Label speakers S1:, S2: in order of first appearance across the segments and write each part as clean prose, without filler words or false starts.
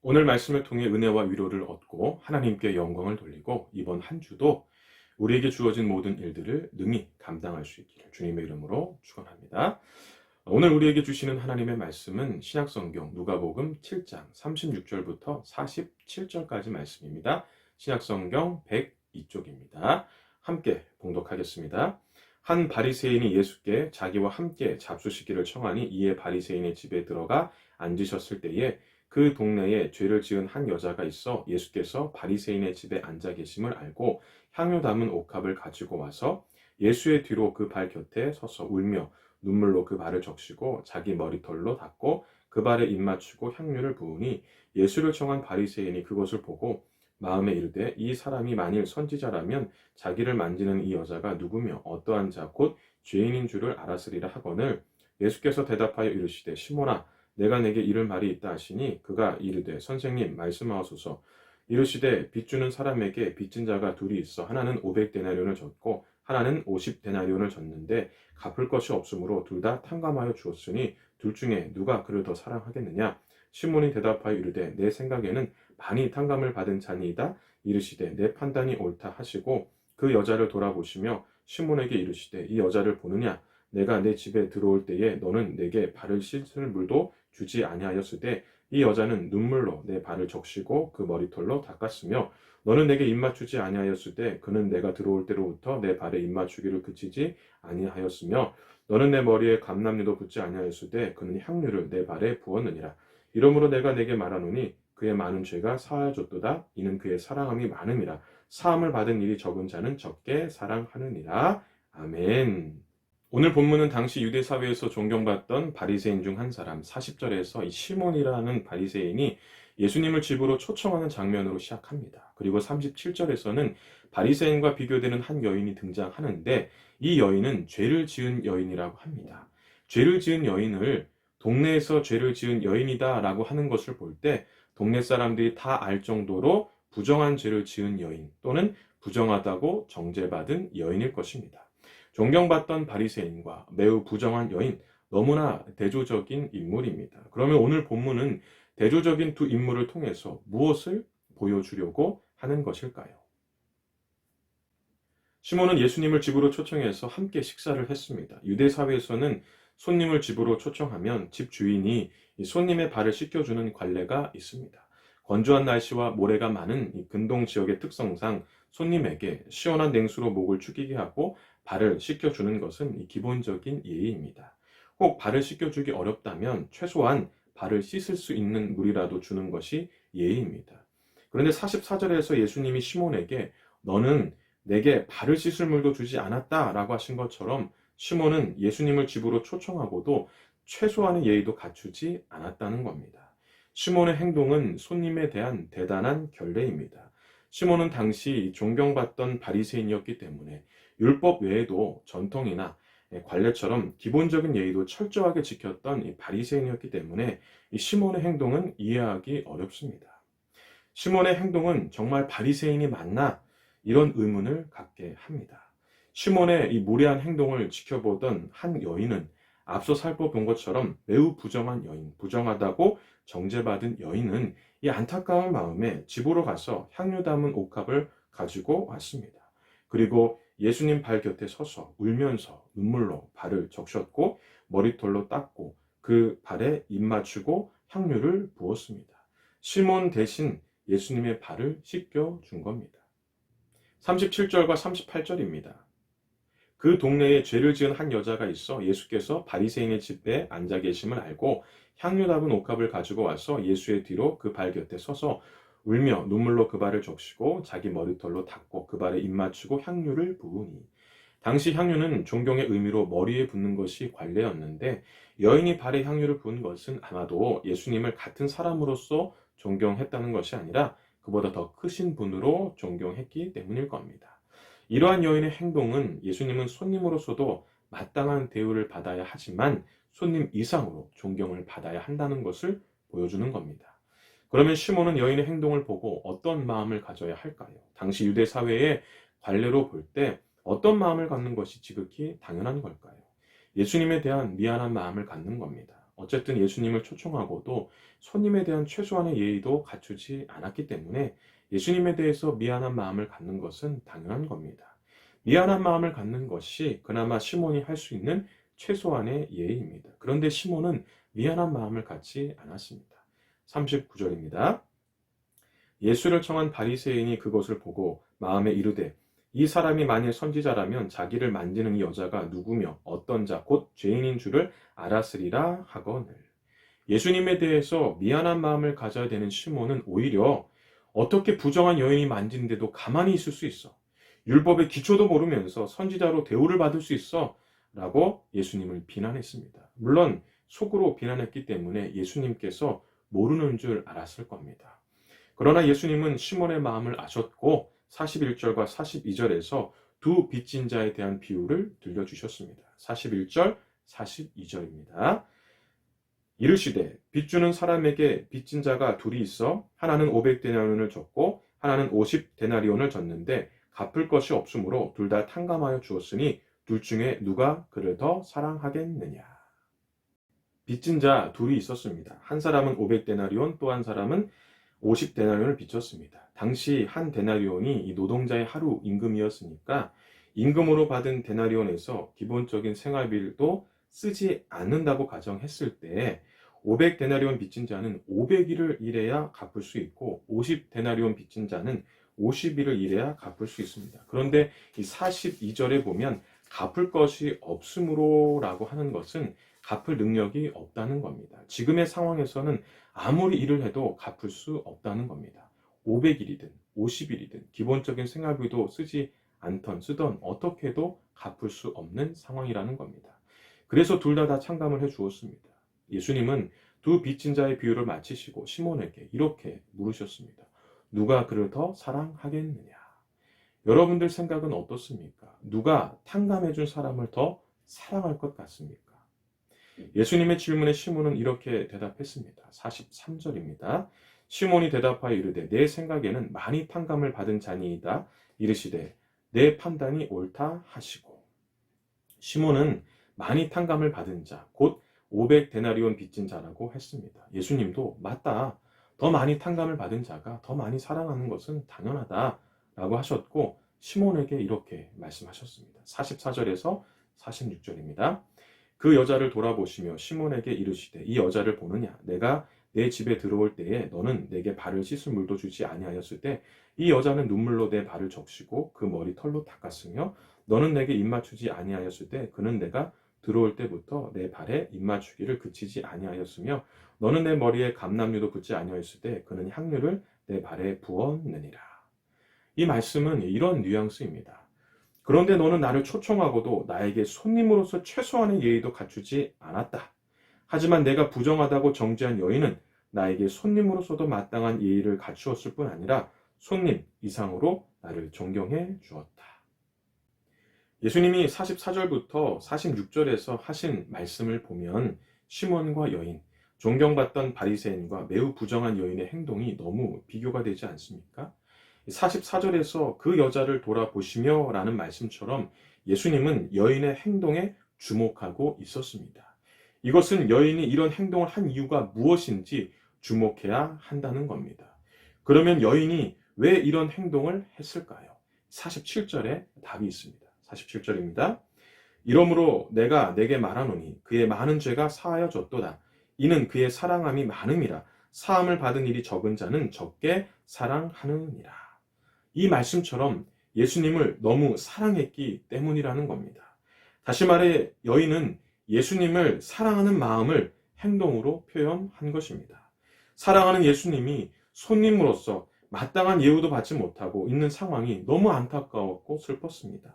S1: 오늘 말씀을 통해 은혜와 위로를 얻고 하나님께 영광을 돌리고 이번 한 주도 우리에게 주어진 모든 일들을 능히 감당할 수 있기를 주님의 이름으로 축원합니다. 오늘 우리에게 주시는 하나님의 말씀은 신약성경 누가복음 7장 36절부터 47절까지 말씀입니다. 신약성경 102쪽입니다. 함께 봉독하겠습니다. 한 바리새인이 예수께 자기와 함께 잡수시기를 청하니 이에 바리새인의 집에 들어가 앉으셨을 때에 그 동네에 죄를 지은 한 여자가 있어 예수께서 바리새인의 집에 앉아 계심을 알고 향유 담은 옥합을 가지고 와서 예수의 뒤로 그 발 곁에 서서 울며 눈물로 그 발을 적시고 자기 머리털로 닦고 그 발에 입 맞추고 향유를 부으니 예수를 청한 바리새인이 그것을 보고 마음에 이르되 이 사람이 만일 선지자라면 자기를 만지는 이 여자가 누구며 어떠한 자 곧 죄인인 줄을 알았으리라 하거늘 예수께서 대답하여 이르시되 시몬아 내가 내게 이를 말이 있다 하시니 그가 이르되 선생님 말씀하소서. 이르시되 빚 주는 사람에게 빚진 자가 둘이 있어 하나는 500데나리온을 졌고 하나는 50데나리온을 졌는데 갚을 것이 없으므로 둘 다 탕감하여 주었으니 둘 중에 누가 그를 더 사랑하겠느냐. 시몬이 대답하여 이르되 내 생각에는 많이 탕감을 받은 자니이다. 이르시되 내 판단이 옳다 하시고 그 여자를 돌아보시며 시몬에게 이르시되 이 여자를 보느냐. 내가 내 집에 들어올 때에 너는 내게 발을 씻을 물도 주지 아니하였으되 이 여자는 눈물로 내 발을 적시고 그 머리털로 닦았으며 너는 내게 입맞추지 아니하였으되 그는 내가 들어올 때로부터 내 발에 입맞추기를 그치지 아니하였으며 너는 내 머리에 감람류도 붓지 아니하였으되 그는 향유를 내 발에 부었느니라. 이러므로 내가 내게 말하노니 그의 많은 죄가 사하여졌도다. 이는 그의 사랑함이 많음이라. 사함을 받은 일이 적은 자는 적게 사랑하느니라. 아멘. 오늘 본문은 당시 유대 사회에서 존경받던 바리새인 중 한 사람 40절에서 이 시몬이라는 바리새인이 예수님을 집으로 초청하는 장면으로 시작합니다. 그리고 37절에서는 바리새인과 비교되는 한 여인이 등장하는데 이 여인은 죄를 지은 여인이라고 합니다. 죄를 지은 여인을 동네에서 죄를 지은 여인이다라고 하는 것을 볼 때 동네 사람들이 다 알 정도로 부정한 죄를 지은 여인 또는 부정하다고 정죄받은 여인일 것입니다. 존경받던 바리새인과 매우 부정한 여인, 너무나 대조적인 인물입니다. 그러면 오늘 본문은 대조적인 두 인물을 통해서 무엇을 보여주려고 하는 것일까요? 시몬은 예수님을 집으로 초청해서 함께 식사를 했습니다. 유대 사회에서는 손님을 집으로 초청하면 집 주인이 손님의 발을 씻겨주는 관례가 있습니다. 건조한 날씨와 모래가 많은 이 근동 지역의 특성상 손님에게 시원한 냉수로 목을 축이게 하고 발을 씻겨주는 것은 기본적인 예의입니다. 혹 발을 씻겨주기 어렵다면 최소한 발을 씻을 수 있는 물이라도 주는 것이 예의입니다. 그런데 44절에서 예수님이 시몬에게 너는 내게 발을 씻을 물도 주지 않았다라고 하신 것처럼 시몬은 예수님을 집으로 초청하고도 최소한의 예의도 갖추지 않았다는 겁니다. 시몬의 행동은 손님에 대한 대단한 결례입니다. 시몬은 당시 존경받던 바리새인이었기 때문에 율법 외에도 전통이나 관례처럼 기본적인 예의도 철저하게 지켰던 이 바리새인이었기 때문에 이 시몬의 행동은 이해하기 어렵습니다. 시몬의 행동은 정말 바리새인이 맞나? 이런 의문을 갖게 합니다. 시몬의 이 무례한 행동을 지켜보던 한 여인은 앞서 살펴본 것처럼 매우 부정한 여인, 부정하다고 정죄받은 여인은 이 안타까운 마음에 집으로 가서 향유 담은 옥합을 가지고 왔습니다. 그리고 예수님 발 곁에 서서 울면서 눈물로 발을 적셨고 머리털로 닦고 그 발에 입 맞추고 향유를 부었습니다. 시몬 대신 예수님의 발을 씻겨 준 겁니다. 37절과 38절입니다. 그 동네에 죄를 지은 한 여자가 있어 예수께서 바리새인의 집에 앉아 계심을 알고 향유 담은 옥합을 가지고 와서 예수의 뒤로 그 발 곁에 서서 울며 눈물로 그 발을 적시고 자기 머리털로 닦고 그 발에 입 맞추고 향유를 부으니. 당시 향유는 존경의 의미로 머리에 붓는 것이 관례였는데 여인이 발에 향유를 부은 것은 아마도 예수님을 같은 사람으로서 존경했다는 것이 아니라 그보다 더 크신 분으로 존경했기 때문일 겁니다. 이러한 여인의 행동은 예수님은 손님으로서도 마땅한 대우를 받아야 하지만 손님 이상으로 존경을 받아야 한다는 것을 보여주는 겁니다. 그러면 시몬은 여인의 행동을 보고 어떤 마음을 가져야 할까요? 당시 유대 사회의 관례로 볼 때 어떤 마음을 갖는 것이 지극히 당연한 걸까요? 예수님에 대한 미안한 마음을 갖는 겁니다. 어쨌든 예수님을 초청하고도 손님에 대한 최소한의 예의도 갖추지 않았기 때문에 예수님에 대해서 미안한 마음을 갖는 것은 당연한 겁니다. 미안한 마음을 갖는 것이 그나마 시몬이 할 수 있는 최소한의 예의입니다. 그런데 시몬은 미안한 마음을 갖지 않았습니다. 39절입니다. 예수를 청한 바리새인이 그것을 보고 마음에 이르되 이 사람이 만일 선지자라면 자기를 만지는 이 여자가 누구며 어떤 자 곧 죄인인 줄을 알았으리라 하거늘. 예수님에 대해서 미안한 마음을 가져야 되는 시몬은 오히려 어떻게 부정한 여인이 만지는데도 가만히 있을 수 있어? 율법의 기초도 모르면서 선지자로 대우를 받을 수 있어? 라고 예수님을 비난했습니다. 물론 속으로 비난했기 때문에 예수님께서 모르는 줄 알았을 겁니다. 그러나 예수님은 시몬의 마음을 아셨고 41절과 42절에서 두 빚진 자에 대한 비유를 들려주셨습니다. 41절, 42절입니다. 이르시되 빚주는 사람에게 빚진 자가 둘이 있어 하나는 500데나리온을 졌고 하나는 50데나리온을 졌는데 갚을 것이 없으므로 둘 다 탕감하여 주었으니 둘 중에 누가 그를 더 사랑하겠느냐. 빚진 자 둘이 있었습니다. 한 사람은 500데나리온, 또 한 사람은 50데나리온을 빚졌습니다. 당시 한 데나리온이 이 노동자의 하루 임금이었으니까 임금으로 받은 데나리온에서 기본적인 생활비도 쓰지 않는다고 가정했을 때 500데나리온 빚진 자는 500일을 일해야 갚을 수 있고 50데나리온 빚진 자는 50일을 일해야 갚을 수 있습니다. 그런데 이 42절에 보면 갚을 것이 없으므로 라고 하는 것은 갚을 능력이 없다는 겁니다. 지금의 상황에서는 아무리 일을 해도 갚을 수 없다는 겁니다. 500일이든 50일이든 기본적인 생활비도 쓰지 않던 쓰던 어떻게 해도 갚을 수 없는 상황이라는 겁니다. 그래서 둘 다 창감을 해 주었습니다. 예수님은 두 빚진 자의 비유를 마치시고 시몬에게 이렇게 물으셨습니다. 누가 그를 더 사랑하겠느냐? 여러분들 생각은 어떻습니까? 누가 탕감해 준 사람을 더 사랑할 것 같습니까? 예수님의 질문에 시몬은 이렇게 대답했습니다. 43절입니다. 시몬이 대답하여 이르되 내 생각에는 많이 탕감을 받은 자니이다. 이르시되 내 판단이 옳다 하시고. 시몬은 많이 탕감을 받은 자, 곧 500데나리온 빚진 자라고 했습니다. 예수님도 맞다. 더 많이 탕감을 받은 자가 더 많이 사랑하는 것은 당연하다 라고 하셨고 시몬에게 이렇게 말씀하셨습니다. 44절에서 46절입니다. 그 여자를 돌아보시며 시몬에게 이르시되 이 여자를 보느냐? 내가 내 집에 들어올 때에 너는 내게 발을 씻을 물도 주지 아니하였을 때 이 여자는 눈물로 내 발을 적시고 그 머리 털로 닦았으며 너는 내게 입맞추지 아니하였을 때 그는 내가 들어올 때부터 내 발에 입맞추기를 그치지 아니하였으며 너는 내 머리에 감람류도 붓지 아니하였을 때 그는 향유를 내 발에 부었느니라. 이 말씀은 이런 뉘앙스입니다. 그런데 너는 나를 초청하고도 나에게 손님으로서 최소한의 예의도 갖추지 않았다. 하지만 내가 부정하다고 정죄한 여인은 나에게 손님으로서도 마땅한 예의를 갖추었을 뿐 아니라 손님 이상으로 나를 존경해 주었다. 예수님이 44절부터 46절에서 하신 말씀을 보면 시몬과 여인, 존경받던 바리새인과 매우 부정한 여인의 행동이 너무 비교가 되지 않습니까? 44절에서 그 여자를 돌아보시며 라는 말씀처럼 예수님은 여인의 행동에 주목하고 있었습니다. 이것은 여인이 이런 행동을 한 이유가 무엇인지 주목해야 한다는 겁니다. 그러면 여인이 왜 이런 행동을 했을까요? 47절에 답이 있습니다. 47절입니다. 이러므로 내가 내게 말하노니 그의 많은 죄가 사하여졌도다. 이는 그의 사랑함이 많음이라. 사함을 받은 일이 적은 자는 적게 사랑하느니라. 이 말씀처럼 예수님을 너무 사랑했기 때문이라는 겁니다. 다시 말해 여인은 예수님을 사랑하는 마음을 행동으로 표현한 것입니다. 사랑하는 예수님이 손님으로서 마땅한 예우도 받지 못하고 있는 상황이 너무 안타까웠고 슬펐습니다.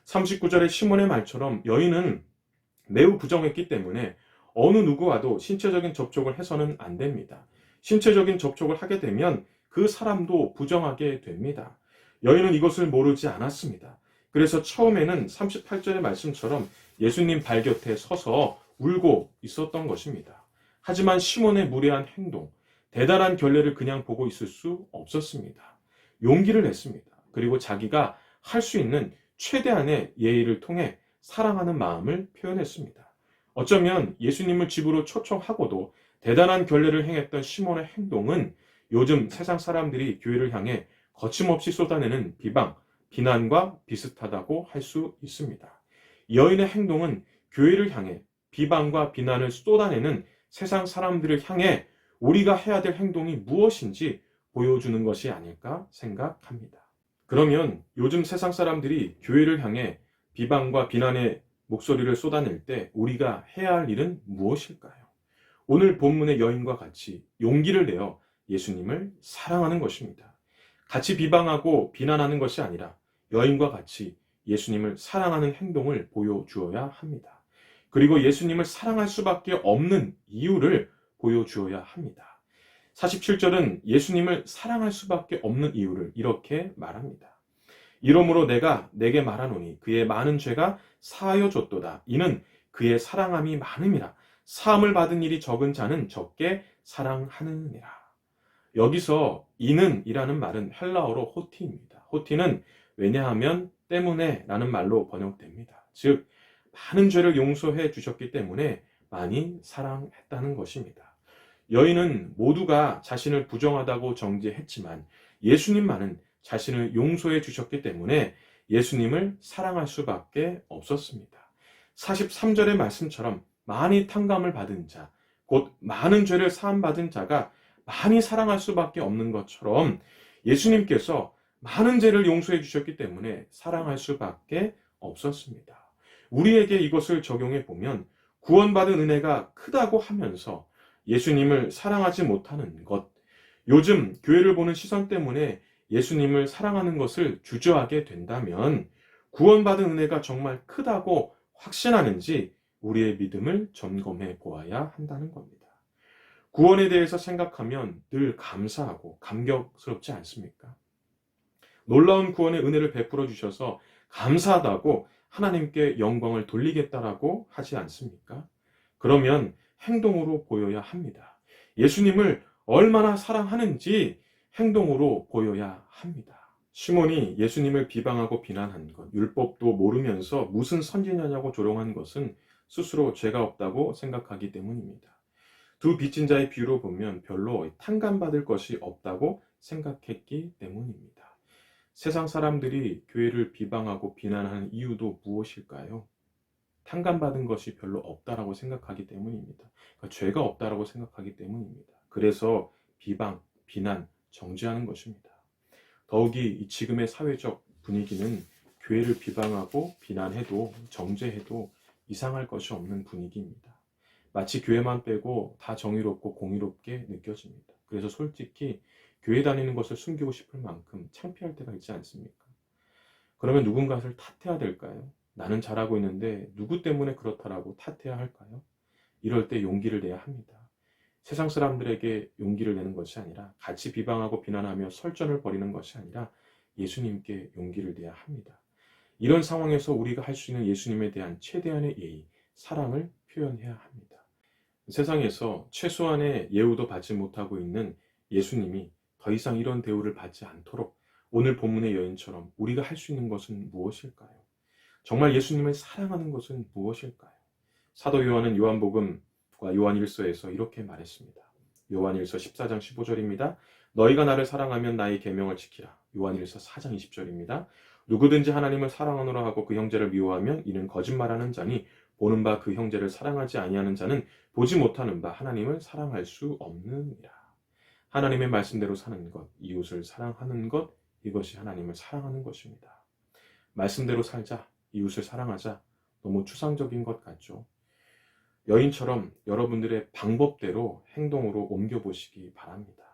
S1: 39절의 시몬의 말처럼 여인은 매우 부정했기 때문에 어느 누구와도 신체적인 접촉을 해서는 안 됩니다. 신체적인 접촉을 하게 되면 그 사람도 부정하게 됩니다. 여인은 이것을 모르지 않았습니다. 그래서 처음에는 38절의 말씀처럼 예수님 발 곁에 서서 울고 있었던 것입니다. 하지만 시몬의 무례한 행동, 대단한 결례를 그냥 보고 있을 수 없었습니다. 용기를 냈습니다. 그리고 자기가 할 수 있는 최대한의 예의를 통해 사랑하는 마음을 표현했습니다. 어쩌면 예수님을 집으로 초청하고도 대단한 결례를 행했던 시몬의 행동은 요즘 세상 사람들이 교회를 향해 거침없이 쏟아내는 비방, 비난과 비슷하다고 할 수 있습니다. 여인의 행동은 교회를 향해 비방과 비난을 쏟아내는 세상 사람들을 향해 우리가 해야 될 행동이 무엇인지 보여주는 것이 아닐까 생각합니다. 그러면 요즘 세상 사람들이 교회를 향해 비방과 비난의 목소리를 쏟아낼 때 우리가 해야 할 일은 무엇일까요? 오늘 본문의 여인과 같이 용기를 내어 예수님을 사랑하는 것입니다. 같이 비방하고 비난하는 것이 아니라 여인과 같이 예수님을 사랑하는 행동을 보여주어야 합니다. 그리고 예수님을 사랑할 수밖에 없는 이유를 보여주어야 합니다. 47절은 예수님을 사랑할 수밖에 없는 이유를 이렇게 말합니다. 이러므로 내가 내게 말하노니 그의 많은 죄가 사하여 줬도다. 이는 그의 사랑함이 많음이라. 사함을 받은 일이 적은 자는 적게 사랑하느니라. 여기서 이는 이라는 말은 헬라어로 호티입니다. 호티는 왜냐하면 때문에 라는 말로 번역됩니다. 즉 많은 죄를 용서해 주셨기 때문에 많이 사랑했다는 것입니다. 여인은 모두가 자신을 부정하다고 정죄했지만 예수님만은 자신을 용서해 주셨기 때문에 예수님을 사랑할 수밖에 없었습니다. 43절의 말씀처럼 많이 탕감을 받은 자, 곧 많은 죄를 사함받은 자가 많이 사랑할 수밖에 없는 것처럼 예수님께서 많은 죄를 용서해 주셨기 때문에 사랑할 수밖에 없었습니다. 우리에게 이것을 적용해 보면 구원받은 은혜가 크다고 하면서 예수님을 사랑하지 못하는 것, 요즘 교회를 보는 시선 때문에 예수님을 사랑하는 것을 주저하게 된다면 구원받은 은혜가 정말 크다고 확신하는지 우리의 믿음을 점검해 보아야 한다는 겁니다. 구원에 대해서 생각하면 늘 감사하고 감격스럽지 않습니까? 놀라운 구원의 은혜를 베풀어 주셔서 감사하다고 하나님께 영광을 돌리겠다라고 하지 않습니까? 그러면 행동으로 보여야 합니다. 예수님을 얼마나 사랑하는지 행동으로 보여야 합니다. 시몬이 예수님을 비방하고 비난한 것, 율법도 모르면서 무슨 선지자냐고 조롱한 것은 스스로 죄가 없다고 생각하기 때문입니다. 두 빚진 자의 비유로 보면 별로 탕감받을 것이 없다고 생각했기 때문입니다. 세상 사람들이 교회를 비방하고 비난하는 이유도 무엇일까요? 탕감받은 것이 별로 없다라고 생각하기 때문입니다. 그러니까 죄가 없다라고 생각하기 때문입니다. 그래서 비방, 비난, 정죄하는 것입니다. 더욱이 지금의 사회적 분위기는 교회를 비방하고 비난해도 정죄해도 이상할 것이 없는 분위기입니다. 마치 교회만 빼고 다 정의롭고 공의롭게 느껴집니다. 그래서 솔직히 교회 다니는 것을 숨기고 싶을 만큼 창피할 때가 있지 않습니까? 그러면 누군가를 탓해야 될까요? 나는 잘하고 있는데 누구 때문에 그렇다라고 탓해야 할까요? 이럴 때 용기를 내야 합니다. 세상 사람들에게 용기를 내는 것이 아니라 같이 비방하고 비난하며 설전을 벌이는 것이 아니라 예수님께 용기를 내야 합니다. 이런 상황에서 우리가 할 수 있는 예수님에 대한 최대한의 예의, 사랑을 표현해야 합니다. 세상에서 최소한의 예우도 받지 못하고 있는 예수님이 더 이상 이런 대우를 받지 않도록 오늘 본문의 여인처럼 우리가 할 수 있는 것은 무엇일까요? 정말 예수님을 사랑하는 것은 무엇일까요? 사도 요한은 요한복음과 요한일서에서 이렇게 말했습니다. 요한일서 14장 15절입니다. 너희가 나를 사랑하면 나의 계명을 지키라. 요한일서 4장 20절입니다. 누구든지 하나님을 사랑하노라 하고 그 형제를 미워하면 이는 거짓말하는 자니 보는 바 그 형제를 사랑하지 아니하는 자는 보지 못하는 바 하나님을 사랑할 수 없느니라. 하나님의 말씀대로 사는 것, 이웃을 사랑하는 것, 이것이 하나님을 사랑하는 것입니다. 말씀대로 살자, 이웃을 사랑하자, 너무 추상적인 것 같죠? 여인처럼 여러분들의 방법대로 행동으로 옮겨보시기 바랍니다.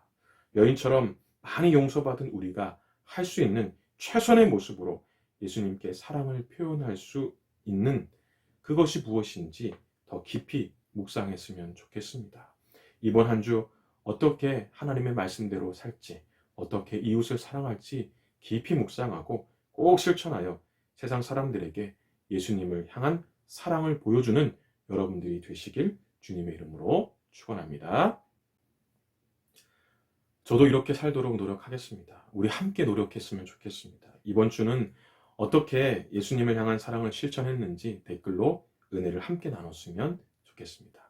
S1: 여인처럼 많이 용서받은 우리가 할 수 있는 최선의 모습으로 예수님께 사랑을 표현할 수 있는 그것이 무엇인지 더 깊이 묵상했으면 좋겠습니다. 이번 한 주 어떻게 하나님의 말씀대로 살지, 어떻게 이웃을 사랑할지 깊이 묵상하고 꼭 실천하여 세상 사람들에게 예수님을 향한 사랑을 보여주는 여러분들이 되시길 주님의 이름으로 축원합니다. 저도 이렇게 살도록 노력하겠습니다. 우리 함께 노력했으면 좋겠습니다. 이번 주는 어떻게 예수님을 향한 사랑을 실천했는지 댓글로 은혜를 함께 나눴으면 받겠습니다.